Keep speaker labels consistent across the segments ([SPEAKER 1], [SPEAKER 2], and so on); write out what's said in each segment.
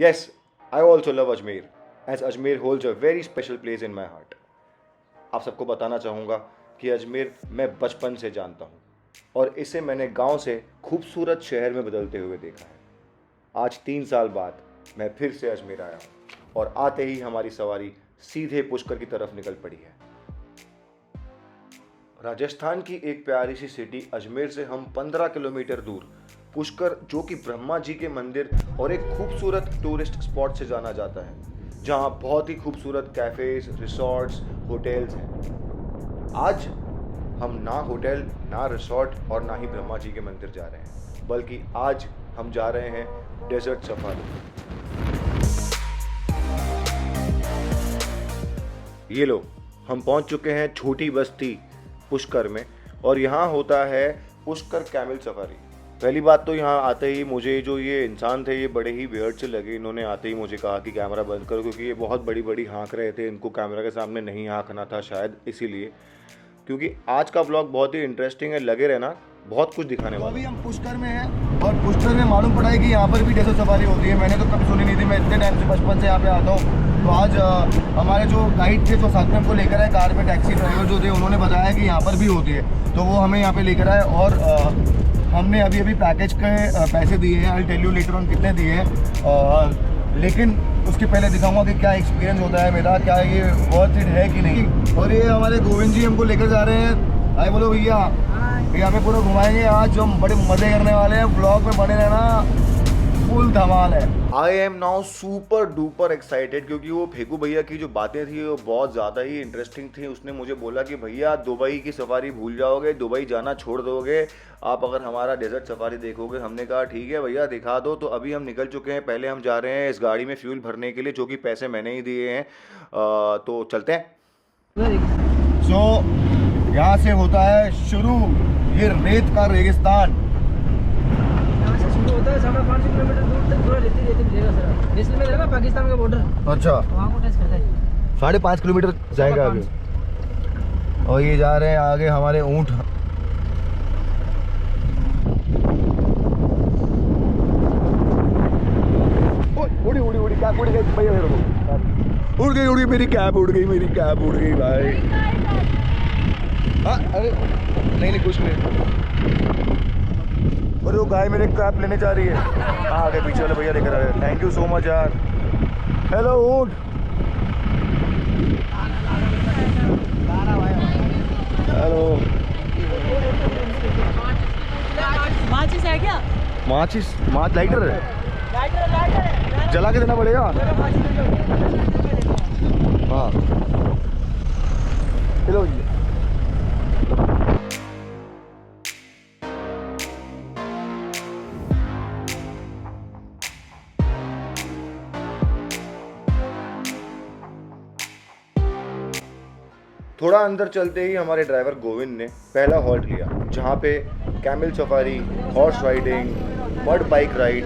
[SPEAKER 1] Yes, I also love Ajmer, as Ajmer holds a very special place in my heart. आप सबको बताना चाहूँगा कि अजमेर मैं बचपन से जानता हूँ और इसे मैंने गांव से खूबसूरत शहर में बदलते हुए देखा है। आज 3 साल बाद मैं फिर से अजमेर आया हूँ और आते ही हमारी सवारी सीधे पुष्कर की तरफ निकल पड़ी है। राजस्थान की एक प्यारी सी सिटी अजमेर से हम 15 किलोमीटर दूर पुष्कर, जो कि ब्रह्मा जी के मंदिर और एक खूबसूरत टूरिस्ट स्पॉट से जाना जाता है, जहाँ बहुत ही खूबसूरत कैफ़ेज, रिसोर्ट्स, होटल्स हैं। आज हम ना होटल, ना रिसोर्ट और ना ही ब्रह्मा जी के मंदिर जा रहे हैं, बल्कि आज हम जा रहे हैं डेजर्ट सफारी। ये लो, हम पहुंच चुके हैं छोटी बस्ती पुष्कर में और यहाँ होता है पुष्कर कैमल सफारी। पहली बात तो यहाँ आते ही मुझे जो ये इंसान थे ये बड़े ही वियर्ड से लगे। इन्होंने आते ही मुझे कहा कि कैमरा बंद करो, क्योंकि ये बहुत बड़ी बड़ी हाँक रहे थे। इनको कैमरा के सामने नहीं हाँकना था शायद, इसीलिए। क्योंकि आज का ब्लॉग बहुत ही इंटरेस्टिंग है, लगे रहना, बहुत कुछ दिखाने वाला।
[SPEAKER 2] अभी हम पुष्कर में हैं और पुष्कर में मालूम पड़ा है कि यहाँ पर भी डेजर्ट सफारी होती है। मैंने तो कभी सुनी नहीं थी, मैं इतने टाइम से बचपन से यहाँ पे आता हूँ। तो आज हमारे जो गाइड थे, जो साथ में हमको लेकर आए, कार में टैक्सी ड्राइवर जो थे, उन्होंने बताया कि यहाँ पर भी होती है, तो वो हमें यहाँ पे लेकर आए। और हमने अभी पैकेज के पैसे दिए हैं। I tell you later on कितने दिए हैं, लेकिन उसके पहले दिखाऊंगा कि क्या एक्सपीरियंस होता है मेरा, क्या ये वर्थ इट है कि नहीं। और ये हमारे गोविंद जी हमको लेकर जा रहे हैं। आए बोलो भैया, ये हमें पूरा घुमाएंगे आज, जो हम बड़े मजे करने वाले हैं। ब्लॉग में बने रहना, फुल धमाल है।
[SPEAKER 1] I am now super duper excited, क्योंकि वो फेकू भैया की जो बातें थी वो बहुत ज़्यादा ही इंटरेस्टिंग थी। उसने मुझे बोला कि भैया दुबई की सफारी भूल जाओगे, दुबई जाना छोड़ दोगे आप अगर हमारा डेजर्ट सफारी देखोगे। हमने कहा ठीक है भैया दिखा दो। तो अभी हम निकल चुके हैं। पहले हम जा रहे हैं इस गाड़ी में फ्यूल भरने के लिए, जो कि पैसे मैंने ही दिए हैं। तो चलते हैं।
[SPEAKER 2] सो यहाँ से होता है शुरू ये रेत का रेगिस्तान।
[SPEAKER 3] होता है 5.5 किलोमीटर दूर तक पूरा रेती मिलेगा सर। नेशनल में रहेगा पाकिस्तान का बॉर्डर।
[SPEAKER 2] अच्छा,
[SPEAKER 3] वहाँ को टच करता है।
[SPEAKER 2] 5.5 किलोमीटर जाएगा आगे। और ये जा रहे हैं आगे हमारे ऊँट। उड़ी उड़ी उड़ी कैप उड़ गई भैया, मेरे को उड़ गई मेरी कैप उड़ गई, मेरी कैप उड़ गई भाई। हाँ अरे नहीं कुछ नहीं। और वो गाय मेरे कैप लेने जा रही है। हाँ आगे पीछे वाले भैया लेकर आ रहे हैं। थैंक यू सो मच यार। हेलो ऊँट। हेलो।
[SPEAKER 3] माचिस है क्या?
[SPEAKER 2] माचिस लाइटर है, जला के देना पड़ेगा। हाँ चलो।
[SPEAKER 1] थोड़ा अंदर चलते ही हमारे ड्राइवर गोविंद ने पहला हॉल्ट लिया, जहाँ पे camel safari, horse riding, mud bike ride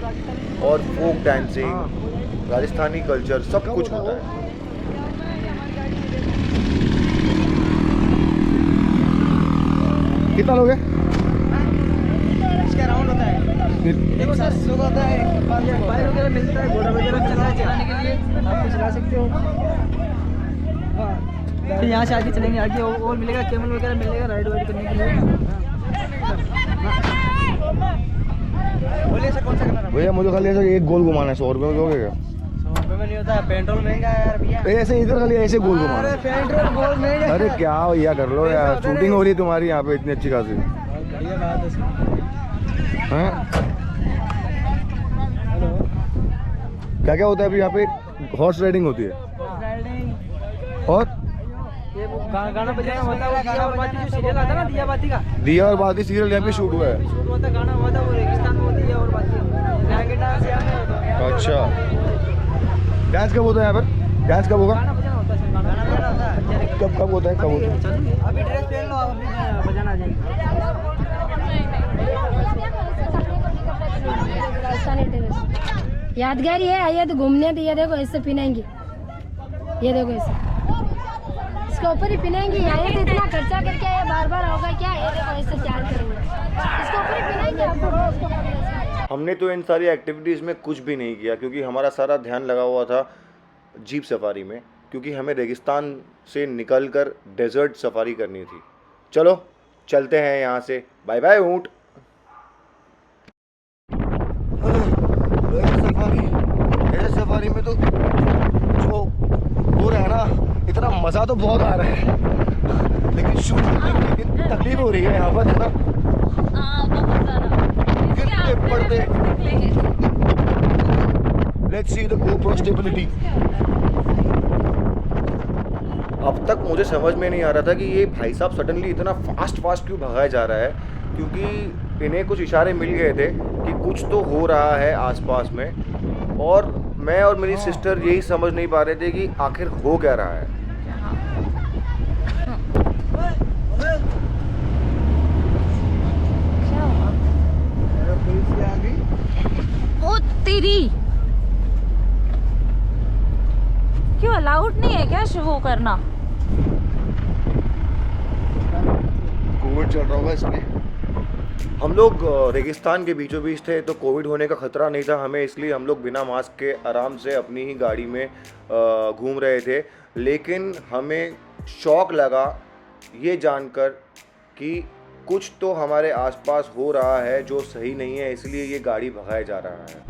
[SPEAKER 1] और फोक डांसिंग, राजस्थानी कल्चर सब कुछ होता है।
[SPEAKER 2] कितना लोगे?
[SPEAKER 3] इसका राउंड होता है। देखो सर, लोग होता है बाइक वगैरह मिलता है, घोड़ा वगैरह चलाने के लिए आप चला सकते हो। हाँ, फिर यहाँ से आगे चलेंगे, आगे और मिलेगा, कैमल वगैरह मिलेगा राइड वाइड करने के लिए। बोलिए सर कौन सा करना है?
[SPEAKER 2] भैया मुझे खाली ऐसा एक गोल घुमाना है। 100 रुपये में दोगे क्या?
[SPEAKER 3] 100 रुपये में नहीं होता है, पेट्रोल महंगा है यार भैया।
[SPEAKER 2] ऐसे इधर खाली ऐसे गोल घुमाना है।
[SPEAKER 3] पेट्रोल गोल महंगा।
[SPEAKER 2] अरे क्या भैया कर लो यार, शूटिंग हो रही है तुम्हारी यहाँ पे इतनी अच्छी खासी।
[SPEAKER 3] बढ़िया बात है।
[SPEAKER 2] हैं क्या क्या होता है अभी यहाँ पे? हॉर्स राइडिंग होती है और
[SPEAKER 3] ये वो गाना बजाना होता है, वो दिया और बाती जो सीरियल आता है ना, दिया बाती का,
[SPEAKER 2] दिया और बाती सीरियल यहाँ पे शूट हुआ है।
[SPEAKER 3] शूट होता गाना हुआ था, वो रेगिस्तान में वो दिया और बाती लहंगे डांस यहाँ में होता है।
[SPEAKER 2] अच्छा, डांस कब होता है यहाँ पर? डांस कब होगा?
[SPEAKER 3] गाना बजाना होता है, गाना बजाना होता है।
[SPEAKER 2] कब होता है? कब होता है?
[SPEAKER 3] अभी ड्रेस पहन लो, अभी बजाना आ जाएगा।
[SPEAKER 4] यादगारी है, आइए तो घूमने। तो ये देखो ऐसे पिनाएंगे, ये देखो ऐसे इसके ऊपर ही पिनाएंगे। आइए तो इतना खर्चा करके आया, बार बार होगा क्या? ये देखो ऐसे तैयार करेंगे, इसके ऊपर ही पिनाएंगे आपको।
[SPEAKER 1] हमने तो इन सारी एक्टिविटीज़ में कुछ भी नहीं किया क्योंकि हमारा सारा ध्यान लगा हुआ था जीप सफारी में, क्योंकि हमें रेगिस्तान से निकलकर डेजर्ट सफारी करनी थी। चलो चलते हैं यहाँ से। बाय बाय ऊँट।
[SPEAKER 2] सफारी में तो जो हो रहा है ना, इतना मज़ा तो बहुत आ रहा है, लेकिन शूट करने में लेकिन तकलीफ हो रही है यहाँ पर, है ना। गिरते पड़ते। Let's see the GoPro stability.
[SPEAKER 1] अब तक मुझे समझ में नहीं आ रहा था कि ये भाई साहब सडनली इतना फास्ट क्यों भगाया जा रहा है, क्योंकि इन्हें कुछ इशारे मिल गए थे कि कुछ तो हो रहा है आसपास में, और मैं और मेरी सिस्टर यही समझ नहीं पा रहे थे कि आखिर हो क्या रहा है।
[SPEAKER 5] ओ तेरी, क्यों अलाउड नहीं है क्या शो करना?
[SPEAKER 2] कोविड चल रहा होगा इसलिए।
[SPEAKER 1] हम लोग रेगिस्तान के बीचों बीच थे तो कोविड होने का ख़तरा नहीं था हमें, इसलिए हम लोग बिना मास्क के आराम से अपनी ही गाड़ी में घूम रहे थे। लेकिन हमें शॉक लगा ये जानकर कि कुछ तो हमारे आसपास हो रहा है जो सही नहीं है, इसलिए ये गाड़ी भगाया जा रहा है।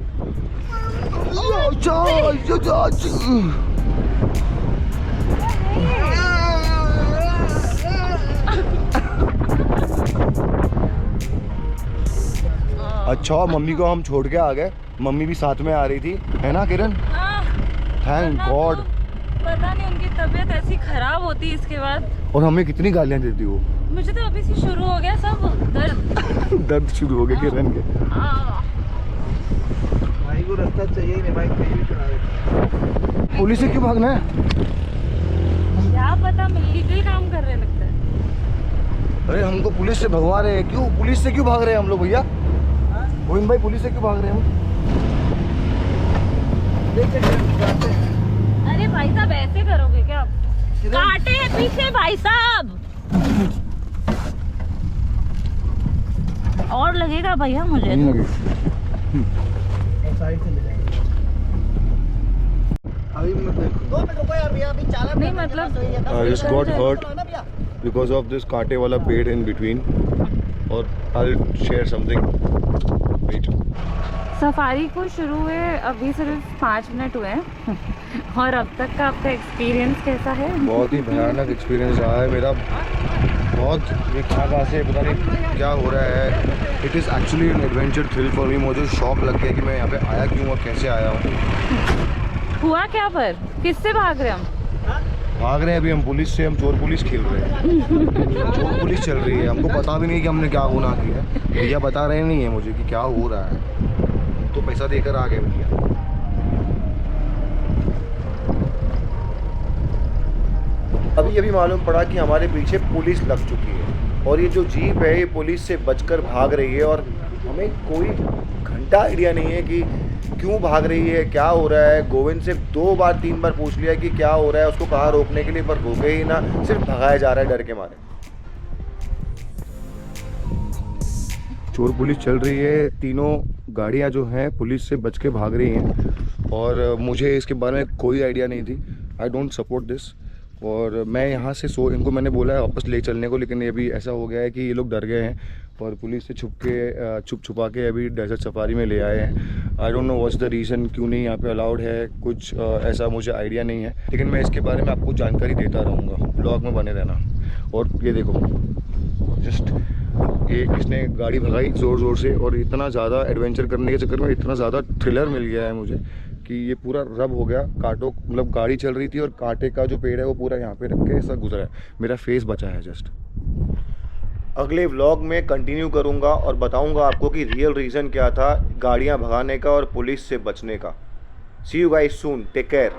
[SPEAKER 2] अच्छा, मम्मी को हम छोड़ के आ गए, मम्मी भी साथ में आ रही थी, है ना किरण? Thank God.
[SPEAKER 5] पता नहीं उनकी तबीयत ऐसी खराब होती है इसके बाद।
[SPEAKER 2] और हमें कितनी गालियाँ देती वो।
[SPEAKER 5] मुझे तो अभी से शुरू हो गया सब दर्द।
[SPEAKER 2] दर्द शुरू हो गया किरण के।
[SPEAKER 3] भाई को रास्ता चाहिए नहीं, भाई कहीं भी चला दे।
[SPEAKER 2] पुलिस से क्यों भागना है?
[SPEAKER 5] क्या पता, इलीगल काम कर रहे लगता है।
[SPEAKER 2] अरे हमको पुलिस से भगवा रहे हैं, क्यों? पुलिस से क्यों भाग रहे हैं हम लोग भैया? गोविंद भाई, पुलिस से क्यों भाग रहे हैं हम?
[SPEAKER 5] अरे भाई साहब, ऐसे करोगे क्या? कांटे हैं पीछे भाई साहब। और लगेगा भैया मुझे।
[SPEAKER 2] नहीं लगे।
[SPEAKER 3] साइड से ले जाएंगे। अभी मतलब 2 मिनट रुको यार भैया, अभी चालन
[SPEAKER 5] नहीं मतलब
[SPEAKER 1] I just got hurt because of this कांटे वाला पेड़ in between, और I'll share something. Wait.
[SPEAKER 5] Safari को शुरू हुए अभी सिर्फ 5 मिनट हुए हैं और अब तक का आपका एक्सपीरियंस कैसा है?
[SPEAKER 1] बहुत ही भयानक एक्सपीरियंस रहा है मेरा। बहुत ये कहाँ से पता नहीं क्या हो रहा है। It is actually an adventure thrill for me. मुझे शौक लग गया कि मैं यहाँ पे आया क्यों और कैसे आया हूँ।
[SPEAKER 5] हुआ क्या पर? किससे भाग रहे हम?
[SPEAKER 1] भाग रहे हैं अभी हम पुलिस से, हम चोर पुलिस खेल रहे हैं। चोर पुलिस चल रही है, हमको पता भी नहीं कि हमने क्या गुनाह किया है। भैया बता रहे नहीं है मुझे कि क्या हो रहा है, तो पैसा देकर आ गए भैया। अभी मालूम पड़ा कि हमारे पीछे पुलिस लग चुकी है और ये जो जीप है ये पुलिस से बचकर भाग रही है, और हमें कोई घंटा आइडिया नहीं है कि क्यों भाग रही है, क्या हो रहा है। गोविंद से 2 बार 3 बार पूछ लिया कि क्या हो रहा है, उसको कहा रोकने के लिए, पर रोके ही ना, सिर्फ भगाया जा रहा है डर के मारे। चोर पुलिस चल रही है, तीनों गाड़ियां जो हैं पुलिस से बच के भाग रही हैं, और मुझे इसके बारे में कोई आइडिया नहीं थी। I don't support this. और मैं यहाँ से इनको मैंने बोला है वापस ले चलने को, लेकिन अभी ऐसा हो गया है कि ये लोग डर गए हैं और पुलिस से छुप छुपा के अभी डेजर्ट सफारी में ले आए हैं। I don't know what's the reason, क्यों नहीं यहाँ पे अलाउड है, कुछ ऐसा मुझे आइडिया नहीं है, लेकिन मैं इसके बारे में आपको जानकारी देता रहूँगा। ब्लॉग में बने रहना। और ये देखो, जस्ट ये इसने गाड़ी भगाई ज़ोर से, और इतना ज़्यादा एडवेंचर करने के चक्कर में इतना ज़्यादा थ्रिलर मिल गया है मुझे कि ये पूरा रब हो गया। कांटों, मतलब गाड़ी चल रही थी और कांटे का जो पेड़ है वो पूरा यहाँ पे रख के ऐसा गुजरा है, मेरा फेस बचा है जस्ट। अगले व्लॉग में कंटिन्यू करूँगा और बताऊँगा आपको कि रियल रीज़न क्या था गाड़ियाँ भगाने का और पुलिस से बचने का। See you guys soon, take care.